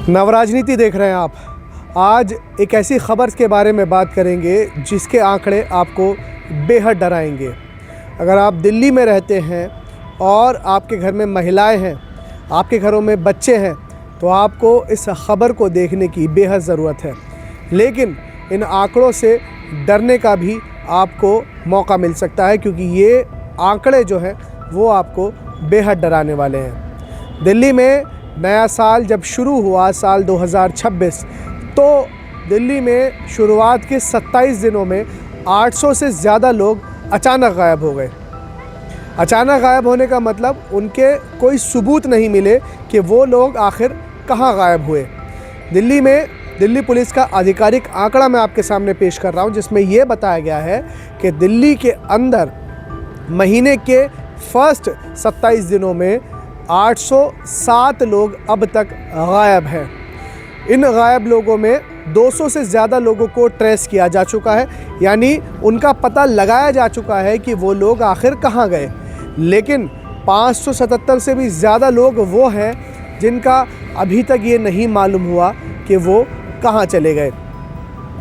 नवराजनीति देख रहे हैं आप। आज एक ऐसी ख़बर के बारे में बात करेंगे जिसके आंकड़े आपको बेहद डराएंगे। अगर आप दिल्ली में रहते हैं और आपके घर में महिलाएं हैं, आपके घरों में बच्चे हैं, तो आपको इस ख़बर को देखने की बेहद ज़रूरत है। लेकिन इन आंकड़ों से डरने का भी आपको मौका मिल सकता है, क्योंकि ये आंकड़े जो हैं वो आपको बेहद डराने वाले हैं। दिल्ली में नया साल जब शुरू हुआ, साल 2026, तो दिल्ली में शुरुआत के 27 दिनों में 800 से ज़्यादा लोग अचानक गायब हो गए। अचानक गायब होने का मतलब उनके कोई सबूत नहीं मिले कि वो लोग आखिर कहाँ गायब हुए। दिल्ली में दिल्ली पुलिस का आधिकारिक आंकड़ा मैं आपके सामने पेश कर रहा हूँ, जिसमें ये बताया गया है कि दिल्ली के अंदर महीने के फर्स्ट 27 दिनों में 807 लोग अब तक गायब हैं। इन गायब लोगों में 200 से ज़्यादा लोगों को ट्रेस किया जा चुका है, यानी उनका पता लगाया जा चुका है कि वो लोग आखिर कहाँ गए। लेकिन 577 से भी ज़्यादा लोग वो हैं जिनका अभी तक ये नहीं मालूम हुआ कि वो कहाँ चले गए।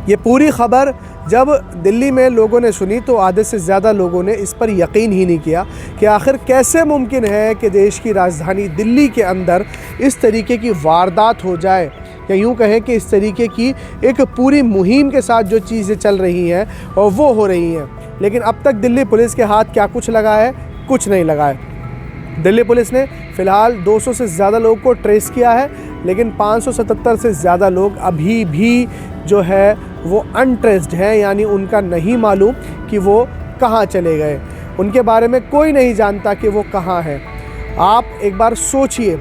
ये पूरी ख़बर जब दिल्ली में लोगों ने सुनी तो आधे से ज़्यादा लोगों ने इस पर यकीन ही नहीं किया कि आखिर कैसे मुमकिन है कि देश की राजधानी दिल्ली के अंदर इस तरीके की वारदात हो जाए, या यूँ कहें कि इस तरीके की एक पूरी मुहिम के साथ जो चीज़ें चल रही हैं और वो हो रही हैं। लेकिन अब तक दिल्ली पुलिस के हाथ क्या कुछ लगा है? कुछ नहीं लगा है। दिल्ली पुलिस ने फ़िलहाल 200 से ज़्यादा लोगों को ट्रेस किया है, लेकिन 577 से ज़्यादा लोग अभी भी जो है वो अनट्रेस्ड हैं, यानी उनका नहीं मालूम कि वो कहाँ चले गए। उनके बारे में कोई नहीं जानता कि वो कहाँ हैं। आप एक बार सोचिए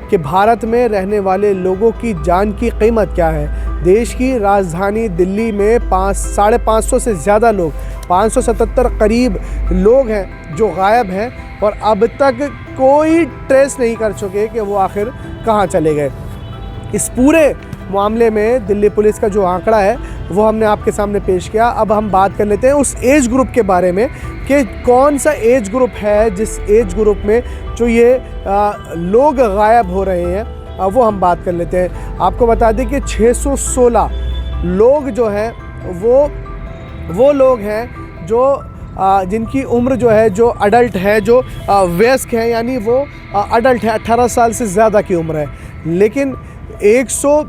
कि भारत में रहने वाले लोगों की जान की कीमत क्या है। देश की राजधानी दिल्ली में 550 से ज़्यादा लोग, 577 करीब लोग हैं जो गायब हैं, और अब तक कोई ट्रेस नहीं कर चुके कि वो आखिर कहाँ चले गए। इस पूरे मामले में दिल्ली पुलिस का जो आंकड़ा है वो हमने आपके सामने पेश किया। अब हम बात कर लेते हैं उस एज ग्रुप के बारे में कि कौन सा एज ग्रुप है जिस एज ग्रुप में जो ये लोग गायब हो रहे हैं, वो हम बात कर लेते हैं। आपको बता दें कि 616 लोग जो हैं वो लोग हैं जो जिनकी उम्र जो है, जो अडल्ट है, जो वयस्क हैं, यानी वो अडल्ट है, 18 साल से ज़्यादा की उम्र है। लेकिन 100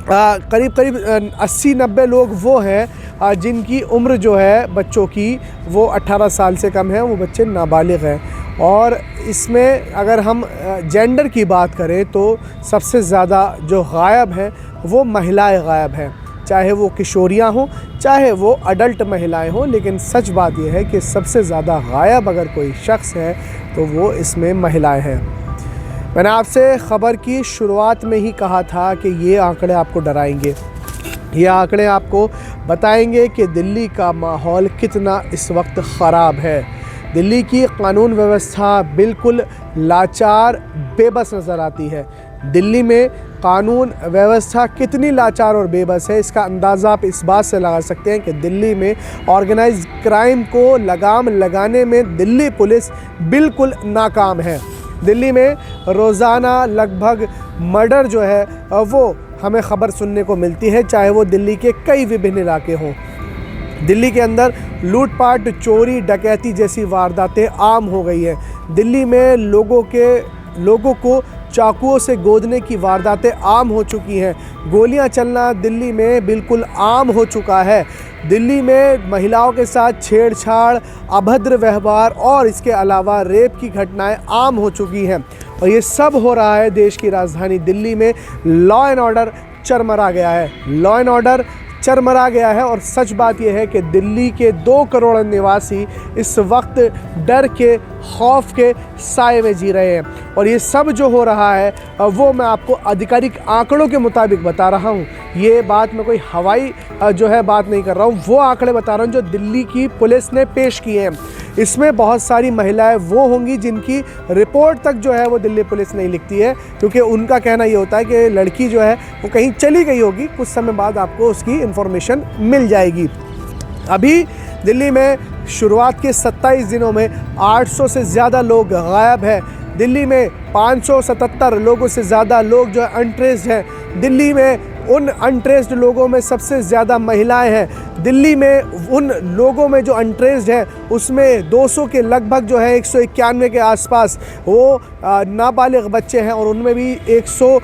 करीब 80-90 लोग वो हैं जिनकी उम्र जो है बच्चों की वो 18 साल से कम है, वो बच्चे नाबालिग हैं। और इसमें अगर हम जेंडर की बात करें तो सबसे ज़्यादा जो गायब हैं वो महिलाएं गायब हैं, चाहे वो किशोरियां हों, चाहे वो अडल्ट महिलाएं हों। लेकिन सच बात यह है कि सबसे ज़्यादा गायब अगर कोई शख्स है तो वो इसमें महिलाएं हैं। मैंने आपसे ख़बर की शुरुआत में ही कहा था कि ये आंकड़े आपको डराएंगे। ये आंकड़े आपको बताएंगे कि दिल्ली का माहौल कितना इस वक्त ख़राब है। दिल्ली की कानून व्यवस्था बिल्कुल लाचार, बेबस नज़र आती है। दिल्ली में कानून व्यवस्था कितनी लाचार और बेबस है, इसका अंदाज़ा आप इस बात से लगा सकते हैं कि दिल्ली में ऑर्गेनाइज्ड क्राइम को लगाम लगाने में दिल्ली पुलिस बिल्कुल नाकाम है। दिल्ली में रोज़ाना लगभग मर्डर जो है वो हमें ख़बर सुनने को मिलती है, चाहे वो दिल्ली के कई विभिन्न इलाके हों। दिल्ली के अंदर लूटपाट, चोरी, डकैती जैसी वारदातें आम हो गई हैं। दिल्ली में लोगों को चाकुओं से गोदने की वारदातें आम हो चुकी हैं। गोलियां चलना दिल्ली में बिल्कुल आम हो चुका है। दिल्ली में महिलाओं के साथ छेड़छाड़, अभद्र व्यवहार और इसके अलावा रेप की घटनाएं आम हो चुकी हैं। और ये सब हो रहा है देश की राजधानी दिल्ली में। लॉ एंड ऑर्डर चरमरा गया है। लॉ एंड ऑर्डर चरमरा गया है। और सच बात यह है कि दिल्ली के 2 करोड़ निवासी इस वक्त डर के, खौफ के साए में जी रहे हैं। और ये सब जो हो रहा है वो मैं आपको आधिकारिक आंकड़ों के मुताबिक बता रहा हूँ। ये बात मैं कोई हवाई जो है बात नहीं कर रहा हूँ, वो आंकड़े बता रहा हूँ जो दिल्ली की पुलिस ने पेश किए हैं। इसमें बहुत सारी महिलाएं वो होंगी जिनकी रिपोर्ट तक जो है वो दिल्ली पुलिस नहीं लिखती है, क्योंकि उनका कहना ये होता है कि लड़की जो है वो कहीं चली गई होगी, कुछ समय बाद आपको उसकी इन्फॉर्मेशन मिल जाएगी। अभी दिल्ली में शुरुआत के 27 दिनों में 800 से ज़्यादा लोग गायब हैं। दिल्ली में 577 लोगों से ज़्यादा लोग जो है अनट्रेस्ड हैं। दिल्ली में उन अनट्रेस्ड लोगों में सबसे ज़्यादा महिलाएं हैं। दिल्ली में उन लोगों में जो अनट्रेस्ड हैं उसमें 200 के लगभग जो है 191 के आसपास वो नाबालिग बच्चे हैं, और उनमें भी 100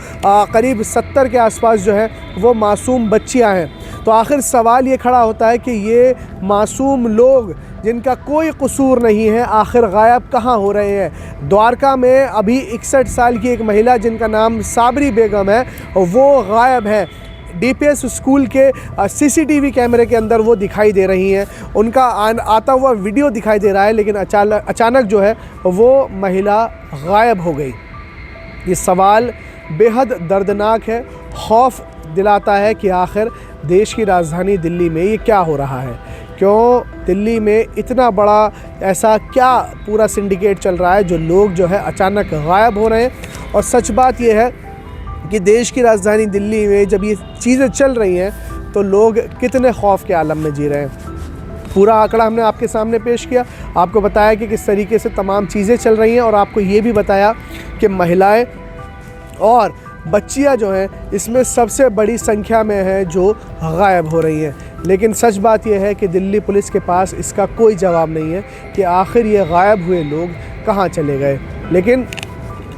करीब 70 के आसपास जो है वो मासूम बच्चियां हैं। तो आखिर सवाल ये खड़ा होता है कि ये मासूम लोग जिनका कोई कसूर नहीं है आखिर गायब कहाँ हो रहे हैं। द्वारका में अभी 61 साल की एक महिला जिनका नाम साबरी बेगम है वो गायब है। डीपीएस स्कूल के सीसीटीवी कैमरे के अंदर वो दिखाई दे रही हैं, उनका आता हुआ वीडियो दिखाई दे रहा है, लेकिन अचानक जो है वो महिला गायब हो गई। ये सवाल बेहद दर्दनाक है, खौफ दिलाता है कि आखिर देश की राजधानी दिल्ली में ये क्या हो रहा है। क्यों दिल्ली में इतना बड़ा ऐसा क्या पूरा सिंडिकेट चल रहा है जो लोग जो है अचानक गायब हो रहे हैं। और सच बात ये है कि देश की राजधानी दिल्ली में जब ये चीज़ें चल रही हैं तो लोग कितने खौफ के आलम में जी रहे हैं। पूरा आंकड़ा हमने आपके सामने पेश किया, आपको बताया कि किस तरीके से तमाम चीज़ें चल रही हैं, और आपको ये भी बताया कि महिलाएं और बच्चियां जो हैं इसमें सबसे बड़ी संख्या में हैं जो गायब हो रही हैं। लेकिन सच बात यह है कि दिल्ली पुलिस के पास इसका कोई जवाब नहीं है कि आखिर ये गायब हुए लोग कहाँ चले गए। लेकिन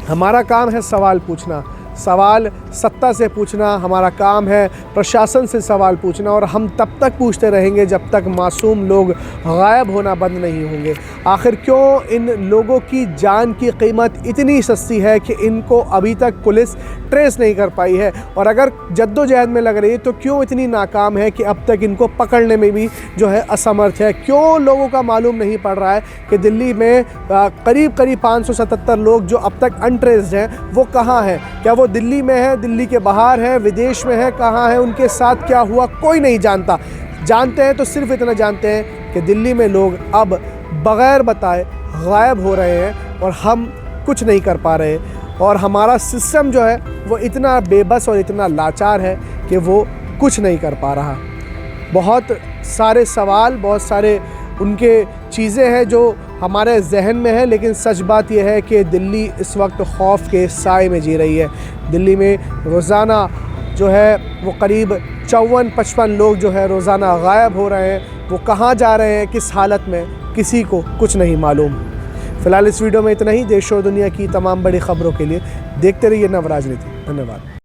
हमारा काम है सवाल पूछना, सवाल सत्ता से पूछना, हमारा काम है प्रशासन से सवाल पूछना, और हम तब तक पूछते रहेंगे जब तक मासूम लोग गायब होना बंद नहीं होंगे। आखिर क्यों इन लोगों की जान की कीमत इतनी सस्ती है कि इनको अभी तक पुलिस ट्रेस नहीं कर पाई है, और अगर जद्दोजहद में लग रही है तो क्यों इतनी नाकाम है कि अब तक इनको पकड़ने में भी जो है असमर्थ है। क्यों लोगों का मालूम नहीं पड़ रहा है कि दिल्ली में करीब 577 लोग जो अब तक अनट्रेस्ड हैं वो कहाँ हैं। क्या वो दिल्ली में है, दिल्ली के बाहर है, विदेश में है, कहाँ है, उनके साथ क्या हुआ कोई नहीं जानता। जानते हैं तो सिर्फ इतना जानते हैं कि दिल्ली में लोग अब बग़ैर बताए गायब हो रहे हैं और हम कुछ नहीं कर पा रहे, और हमारा सिस्टम जो है वो इतना बेबस और इतना लाचार है कि वो कुछ नहीं कर पा रहा। बहुत सारे सवाल, बहुत सारे उनके चीज़ें हैं जो हमारे जहन में है, लेकिन सच बात यह है कि दिल्ली इस वक्त खौफ के साए में जी रही है। दिल्ली में रोज़ाना जो है वो करीब 54-55 लोग जो है रोज़ाना गायब हो रहे हैं। वो कहाँ जा रहे हैं, किस हालत में, किसी को कुछ नहीं मालूम। फ़िलहाल इस वीडियो में इतना ही। देश और दुनिया की तमाम बड़ी ख़बरों के लिए देखते रहिए नव राजनीति। धन्यवाद।